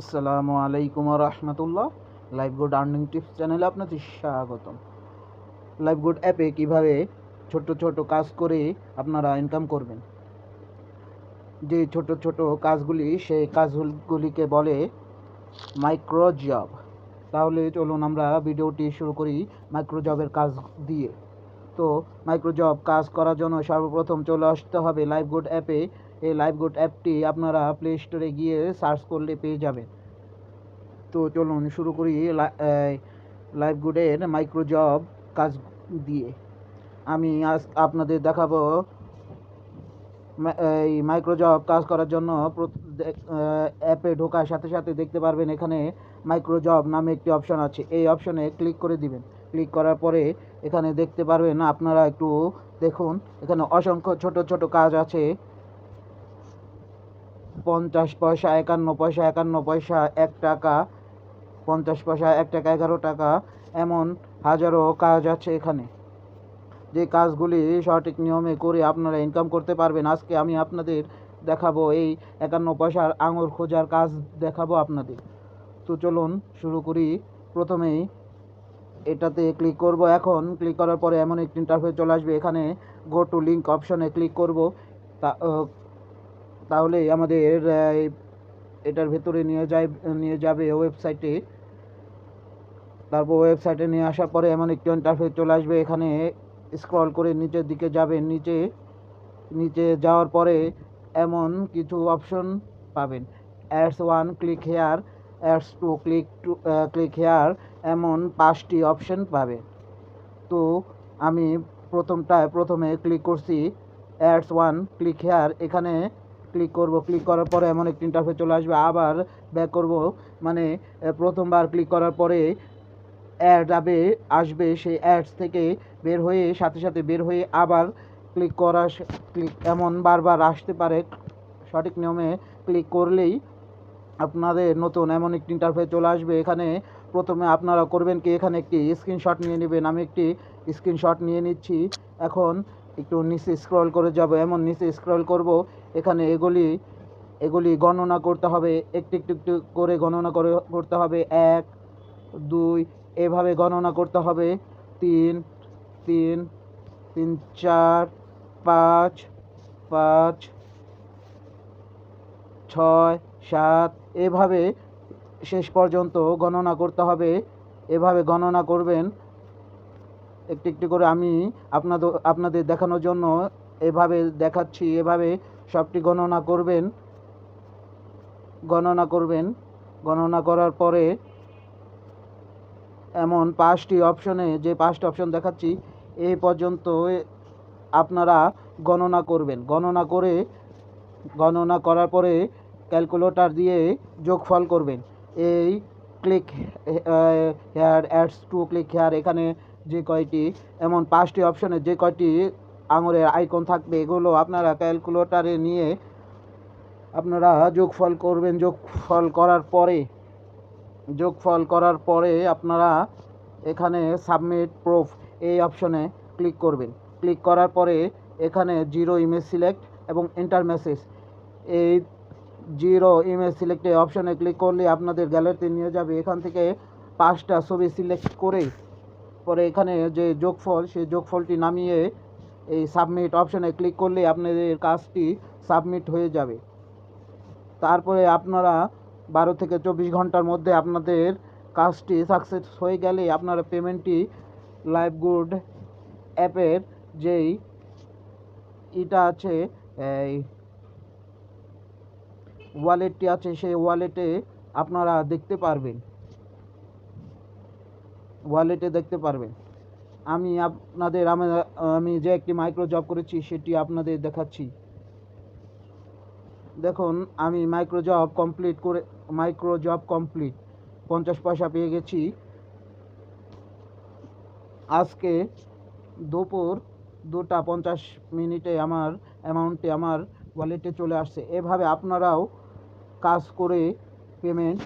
আসসালামু আলাইকুম রহমতুল্লাহ। Live good earning tips চ্যানেলে আপনাদের স্বাগতম। লাইভ গুড অ্যাপে কীভাবে ছোট ছোট কাজ করে আপনারা ইনকাম করবেন, যে ছোট ছোট কাজগুলি সেই কাজগুলিকে বলে মাইক্রো জব। তাহলে চলুন আমরা ভিডিওটি শুরু করি মাইক্রো জবের কাজ দিয়ে। তো মাইক্রো জব কাজ করার জন্য সর্বপ্রথম চলে আসতে হবে লাইভ গুড অ্যাপে। এই লাইভ গুড অ্যাপটি আপনারা প্লে স্টোরে গিয়ে সার্চ করলে পেয়ে যাবেন। তো চলুন শুরু করি লাইভ গুডের মাইক্রো জব কাজ দিয়ে। আমি আজ আপনাদের দেখাবো এই মাইক্রো জব কাজ করার জন্য অ্যাপে ঢোকার সাথে সাথে দেখতে পারবেন এখানে মাইক্রো জব নামে একটি অপশন আছে। এই অপশনে ক্লিক করে দিবেন। ক্লিক করার পরে এখানে দেখতে পারবেন, আপনারা একটু দেখুন, এখানে অসংখ্য ছোট ছোট কাজ আছে। 50 পয়সা, 51 পয়সা, 51 পয়সা, 1 টাকা, 50 পয়সা, 1 টাকা, 11 টাকা, এমন হাজারো কাজ আছে এখানে, যে কাজগুলি সঠিক নিয়মে করে আপনারা ইনকাম করতে পারবেন। আজকে আমি আপনাদের দেখাবো এই 51 পয়সার আঙুর খোঁজার কাজ দেখাবো আপনাদের। তো চলুন শুরু করি। প্রথমেই এটাতে ক্লিক করব। এখন ক্লিক করার পরে এমন একটি ইন্টারফেস চলে আসবে। এখানে গো টু লিঙ্ক অপশনে ক্লিক করব। তাহলে আমাদের এটার ভেতরে নিয়ে যাবে ওয়েবসাইটে। তারপর ওয়েবসাইটে নিয়ে আসার পরে এমন একটি ইন্টারফেস চলে আসবে। এখানে স্ক্রল করে নিচের দিকে যাবেন। নিচে যাওয়ার পরে এমন কিছু অপশন পাবেন। Ads 1 click here, ads 2 click here, এমন 5টি অপশন পাবেন। তো আমি প্রথমে ক্লিক করছি অ্যাডস 1 ক্লিক হেয়ার। এখানে ক্লিক করব। ক্লিক করার পরে এমন একটি ইন্টারফেস চলে আসবে। আবার ব্যাক করব, মানে প্রথমবার ক্লিক করার পরে অ্যাড আসবে। সেই অ্যাডস থেকে সাথে সাথে বের হয়ে আবার ক্লিক এমন বারবার আসতে পারে। সঠিক নিয়মে ক্লিক করলেই আপনাদের নতুন এমন একটি ইন্টারফেস চলে আসবে। এখানে প্রথমে আপনারা করবেন কি, এখানে একটি স্ক্রিনশট নিয়ে নেবেন। আমি একটি স্ক্রিনশট নিয়ে নিচ্ছি। এখন একটু নিচে স্ক্রল করে যাব। এমন নিচে স্ক্রল করব। এখানে এগুলি গণনা করতে হবে। একটু একটু একটু করে গণনা করতে হবে। 1 2 এভাবে গণনা করতে হবে। 3 3 3 4 5 5 6 7 এভাবে শেষ পর্যন্ত গণনা করতে হবে। এভাবে গণনা করবেন একটু একটু করে। আমি আপনাদের দেখানোর জন্য এভাবে দেখাচ্ছি। এভাবে সবটি গণনা করবেন। গণনা করার পরে এমন 5টি অপশনে, যে 5টি অপশন দেখাচ্ছি এই পর্যন্ত আপনারা গণনা করবেন। গণনা করার পরে ক্যালকুলেটর দিয়ে যোগফল করবেন। এই click here, ads 2 click here, এখানে যে কয়টি এমন 5টি অপশনে যে কয়টি আঙুরের আইকন থাকবে, এগুলো আপনারা ক্যালকুলেটরে নিয়ে আপনারা যোগফল করবেন। যোগফল করার পরে আপনারা এখানে সাবমিট প্রুফ এই অপশনে ক্লিক করবেন। ক্লিক করার পরে এখানে জিরো ইমেজ সিলেক্ট এবং এন্টার মেসেজ, এই জিরো ইমেজ সিলেক্ট এই অপশনে ক্লিক করলে আপনাদের গ্যালারিতে নিয়ে যাবে। এখান থেকে 5টা ছবি সিলেক্ট করে পরে এখানে যে যোগফল, সেই যোগফলটি নামিয়ে এই সাবমিট অপশনে ক্লিক করলে আপনাদের কাজটি সাবমিট হয়ে যাবে। তারপরে আপনারা 12 থেকে 24 ঘন্টার মধ্যে আপনাদের কাজটি সাকসেস হয়ে গেলে আপনারা পেমেন্টটি লাইভ গুড অ্যাপের যেই এটা আছে, এই ওয়ালেটটি আছে, সেই ওয়ালেটে আপনারা দেখতে পারবেন। আমি যে একটি মাইক্রো জব করেছি সেটি আপনাদের দেখাচ্ছি। দেখুন, আমি মাইক্রো জব কমপ্লিট 50 পয়সা পেয়ে গেছি। আজকে দুপুর 2টা 50 মিনিটে আমার অ্যামাউন্টটি আমার ওয়ালেটে চলে আসছে। এভাবে আপনারাও কাজ করে পেমেন্ট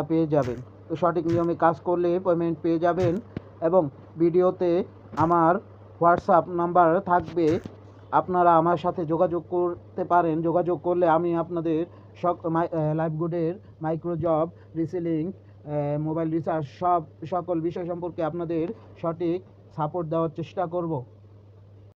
পেয়ে যাবেন। তো সঠিক নিয়মে কাজ করলে পেমেন্ট পেয়ে যাবেন। এবং ভিডিওতে আমার হোয়াটসঅ্যাপ নাম্বার থাকবে, আপনারা আমার সাথে যোগাযোগ করতে পারেন। যোগাযোগ করলে আমি আপনাদের লাইভগুডের micro job, reselling, mobile recharge সকল বিষয় সম্পর্কে আপনাদের সঠিক সাপোর্ট দেওয়ার চেষ্টা করব।